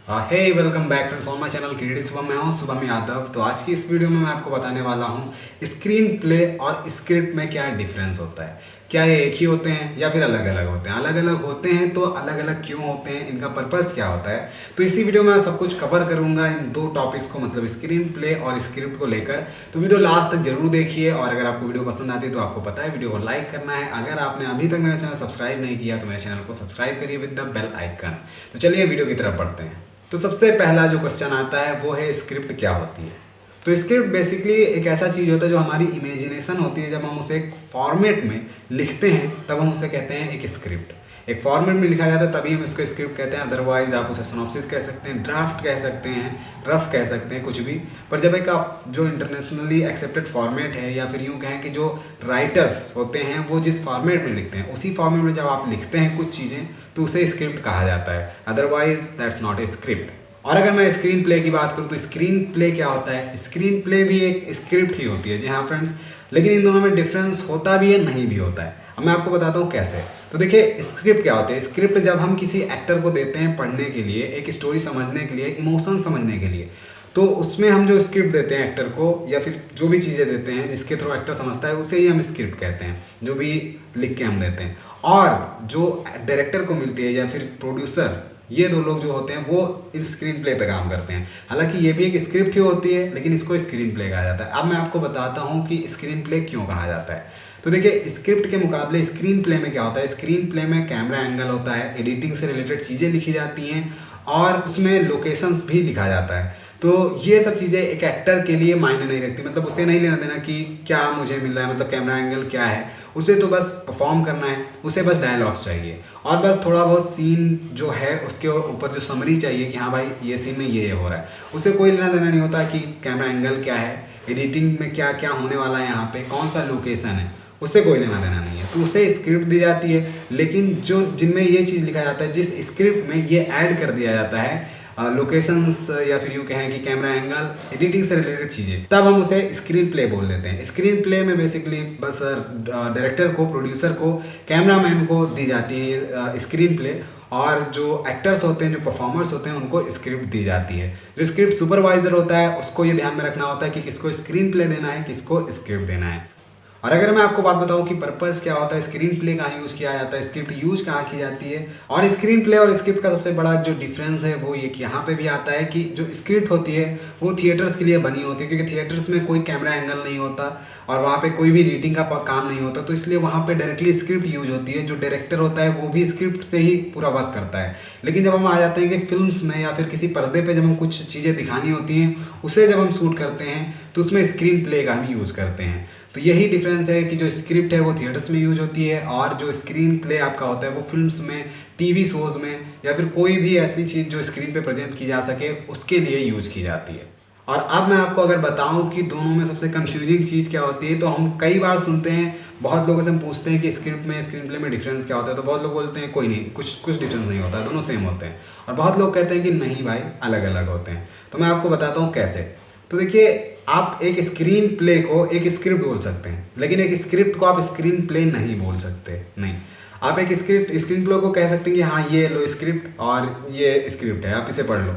Hey welcome back friends on my channel creative Shubham. मैं हूं शुभम यादव। तो आज की इस वीडियो में मैं आपको बताने वाला हूं स्क्रीन प्ले और स्क्रिप्ट में क्या डिफरेंस होता है। क्या ये एक ही होते हैं या फिर अलग अलग होते हैं? अलग अलग होते हैं तो अलग अलग क्यों होते हैं, इनका पर्पस क्या होता है। तो इसी वीडियो में मैं सब कुछ कवर करूंगा इन दो टॉपिक्स को, मतलब स्क्रीन प्ले और स्क्रिप्ट को लेकर। तो वीडियो लास्ट तक जरूर देखिए और अगर आपको वीडियो पसंद आती है तो आपको पता है वीडियो को लाइक करना है। अगर आपने अभी तक मेरा चैनल सब्सक्राइब नहीं किया तो मेरे चैनल को सब्सक्राइब करिए विद द बेल आइकन। तो चलिए वीडियो की तरफ बढ़ते हैं। तो सबसे पहला जो क्वेश्चन आता है वो है स्क्रिप्ट क्या होती है। तो स्क्रिप्ट बेसिकली एक ऐसा चीज़ होता है जो हमारी इमेजिनेशन होती है। जब हम उसे एक फॉर्मेट में लिखते हैं तब हम उसे कहते हैं एक स्क्रिप्ट। एक फॉर्मेट में लिखा जाता है तभी हम इसको स्क्रिप्ट कहते हैं। अदरवाइज आप उसे सिनॉप्सिस कह सकते हैं, ड्राफ्ट कह सकते हैं, रफ कह सकते हैं, कुछ भी। पर जब एक आप जो इंटरनेशनली एक्सेप्टेड फॉर्मेट है या फिर यूँ कहें कि जो राइटर्स होते हैं वो जिस फॉर्मेट में लिखते हैं उसी फॉर्मेट में जब आप लिखते हैं कुछ चीज़ें तो उसे स्क्रिप्ट कहा जाता है। Otherwise that's not a script. और अगर मैं स्क्रीन प्ले की बात करूँ तो स्क्रीन प्ले क्या होता है? स्क्रीन प्ले भी एक स्क्रिप्ट ही होती है। जी हाँ फ्रेंड्स, लेकिन इन दोनों में डिफरेंस होता भी है, नहीं भी होता है। अब मैं आपको बताता हूँ कैसे। तो देखिए, स्क्रिप्ट क्या होती है? स्क्रिप्ट जब हम किसी एक्टर को देते हैं पढ़ने के लिए, एक स्टोरी समझने के लिए, इमोशन समझने के लिए, तो उसमें हम जो स्क्रिप्ट देते हैं एक्टर को या फिर जो भी चीज़ें देते हैं जिसके थ्रू एक्टर समझता है उसे ही हम स्क्रिप्ट कहते हैं, जो भी लिख के हम देते हैं। और जो डायरेक्टर को मिलती है या फिर प्रोड्यूसर, ये दो लोग जो होते हैं वो इस स्क्रीन प्ले पे काम करते हैं। हालांकि ये भी एक स्क्रिप्ट ही होती है लेकिन इसको स्क्रीन प्ले कहा जाता है। अब मैं आपको बताता हूँ कि स्क्रीन प्ले क्यों कहा जाता है। तो देखिए, स्क्रिप्ट के मुकाबले स्क्रीन प्ले में क्या होता है? स्क्रीन प्ले में कैमरा एंगल होता है, एडिटिंग से रिलेटेड चीज़ें लिखी जाती हैं और उसमें लोकेशंस भी लिखा जाता है। तो ये सब चीज़ें एक एक्टर के लिए मायने नहीं रखती, मतलब उसे नहीं लेना देना कि क्या मुझे मिल रहा है, मतलब कैमरा एंगल क्या है। उसे तो बस परफॉर्म करना है, उसे बस डायलॉग्स चाहिए और बस थोड़ा बहुत सीन जो है उसके ऊपर जो समरी चाहिए कि हाँ भाई ये सीन में ये हो रहा है। उसे कोई लेना देना नहीं होता कि कैमरा एंगल क्या है, एडिटिंग में क्या क्या होने वाला है, यहाँ पे कौन सा लोकेशन है, उससे कोई लेना देना नहीं है। तो उसे स्क्रिप्ट दी जाती है। लेकिन जो जिनमें ये चीज़ लिखा जाता है, जिस स्क्रिप्ट में ये ऐड कर दिया जाता है लोकेशंस या फिर यूँ कहें कि कैमरा एंगल, एडिटिंग से रिलेटेड चीज़ें, तब हम उसे स्क्रीन प्ले बोल देते हैं। स्क्रीन प्ले में बेसिकली बस डायरेक्टर को, प्रोड्यूसर को, कैमरामैन को दी जाती है स्क्रीन प्ले और जो एक्टर्स होते हैं, जो परफॉर्मर्स होते हैं, उनको स्क्रिप्ट दी जाती है। जो स्क्रिप्ट सुपरवाइजर होता है उसको ये ध्यान में रखना होता है कि किसको स्क्रीन प्ले देना है, किसको स्क्रिप्ट देना है। और अगर मैं आपको बात बताऊं कि पर्पस क्या होता है, स्क्रीन प्ले कहाँ यूज़ किया जाता है, स्क्रिप्ट यूज कहाँ की जाती है, और स्क्रीन प्ले और स्क्रिप्ट का सबसे बड़ा जो डिफरेंस है वो ये कि यहाँ पे भी आता है कि जो स्क्रिप्ट होती है वो थिएटर्स के लिए बनी होती है, क्योंकि थिएटर्स में कोई कैमरा एंगल नहीं होता और वहाँ पे कोई भी रीडिंग का काम नहीं होता। तो इसलिए वहाँ पे डायरेक्टली स्क्रिप्ट यूज होती है। जो डायरेक्टर होता है वो भी स्क्रिप्ट से ही पूरा वर्क करता है। लेकिन जब हम आ जाते हैं कि फिल्म्स में या फिर किसी पर्दे पे जब हम कुछ चीज़ें दिखानी होती हैं, उसे जब हम शूट करते हैं तो उसमें स्क्रीन प्ले का हम यूज़ करते हैं। तो यही डिफरेंस है कि जो स्क्रिप्ट है वो थिएटर्स में यूज होती है और जो स्क्रीन प्ले आपका होता है वो फिल्म्स में, टीवी शोज़ में या फिर कोई भी ऐसी चीज़ जो स्क्रीन पे प्रेजेंट की जा सके उसके लिए यूज की जाती है। और अब मैं आपको अगर बताऊं कि दोनों में सबसे कंफ्यूजिंग चीज़ क्या होती है, तो हम कई बार सुनते हैं, बहुत लोगों से हम पूछते हैं कि स्क्रिप्ट में स्क्रीन प्ले में डिफरेंस क्या होता है, तो बहुत लोग बोलते हैं कोई नहीं, कुछ डिफरेंस नहीं होता, दोनों सेम होते हैं। और बहुत लोग कहते हैं कि नहीं भाई, अलग अलग होते हैं। तो मैं आपको बताता हूँ कैसे। तो देखिए, आप एक स्क्रीन प्ले को एक स्क्रिप्ट बोल सकते हैं लेकिन एक स्क्रिप्ट को आप स्क्रीन प्ले नहीं बोल सकते। नहीं, आप एक स्क्रीन प्ले को कह सकते हैं कि हाँ ये लो स्क्रिप्ट और ये स्क्रिप्ट है, आप इसे पढ़ लो,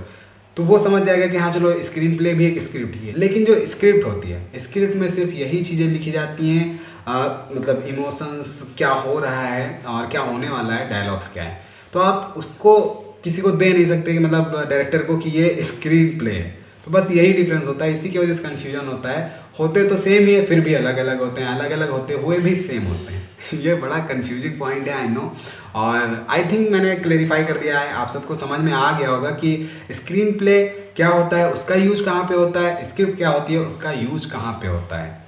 तो वो समझ जाएगा कि हाँ चलो स्क्रीन प्ले भी एक स्क्रिप्ट ही है। लेकिन जो स्क्रिप्ट होती है, स्क्रिप्ट में सिर्फ यही चीज़ें लिखी जाती हैं, मतलब इमोशंस क्या हो रहा है और क्या होने वाला है, डायलॉग्स क्या है। तो आप उसको किसी को दे नहीं सकते कि मतलब डायरेक्टर को कि ये स्क्रीन प्ले है। तो बस यही डिफरेंस होता है, इसी की वजह से कन्फ्यूजन होता है। होते तो सेम ही है फिर भी अलग अलग होते हैं, अलग अलग होते हुए भी सेम होते हैं। ये बड़ा कन्फ्यूजिंग पॉइंट है, आई नो। और आई थिंक मैंने क्लेरिफाई कर दिया है, आप सबको समझ में आ गया होगा कि स्क्रीन प्ले क्या होता है, उसका यूज कहाँ पे होता है, स्क्रिप्ट क्या होती है, उसका यूज कहाँ पे होता है।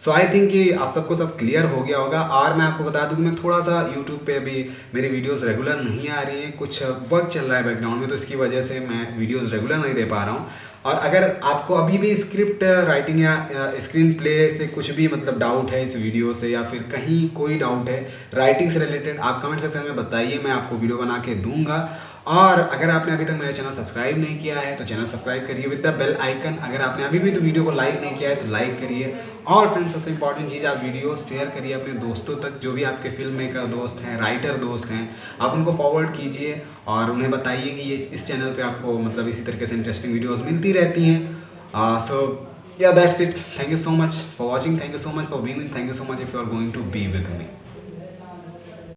सो आई थिंक कि आप सबको सब क्लियर हो गया होगा। और मैं आपको बता दूं कि मैं थोड़ा सा यूट्यूब पे अभी मेरी वीडियोस रेगुलर नहीं आ रही हैं, कुछ वर्क चल रहा है बैकग्राउंड में, तो इसकी वजह से मैं वीडियोस रेगुलर नहीं दे पा रहा हूँ। और अगर आपको अभी भी स्क्रिप्ट राइटिंग या स्क्रीन प्ले से कुछ भी मतलब डाउट है इस वीडियो से, या फिर कहीं कोई डाउट है राइटिंग से रिलेटेड, आप कमेंट सेक्शन में बताइए, मैं आपको वीडियो बना के दूंगा। और अगर आपने अभी तक मेरा चैनल सब्सक्राइब नहीं किया है तो चैनल सब्सक्राइब करिए विद द बेल आइकन। अगर आपने अभी भी तो वीडियो को लाइक नहीं किया है तो लाइक करिए। और फ्रेंड्स, सबसे इंपॉर्टेंट चीज़, आप वीडियो शेयर करिए अपने दोस्तों तक, जो भी आपके फिल्म मेकर दोस्त हैं, राइटर दोस्त हैं, आप उनको फॉरवर्ड कीजिए और उन्हें बताइए कि ये इस चैनल पे आपको मतलब इसी तरीके से इंटरेस्टिंग वीडियोज़ मिलती रहती हैं। सो yeah, that's it. Thank you so much for watching. Thank you so much for being with. Thank you so much if you are going to be with me.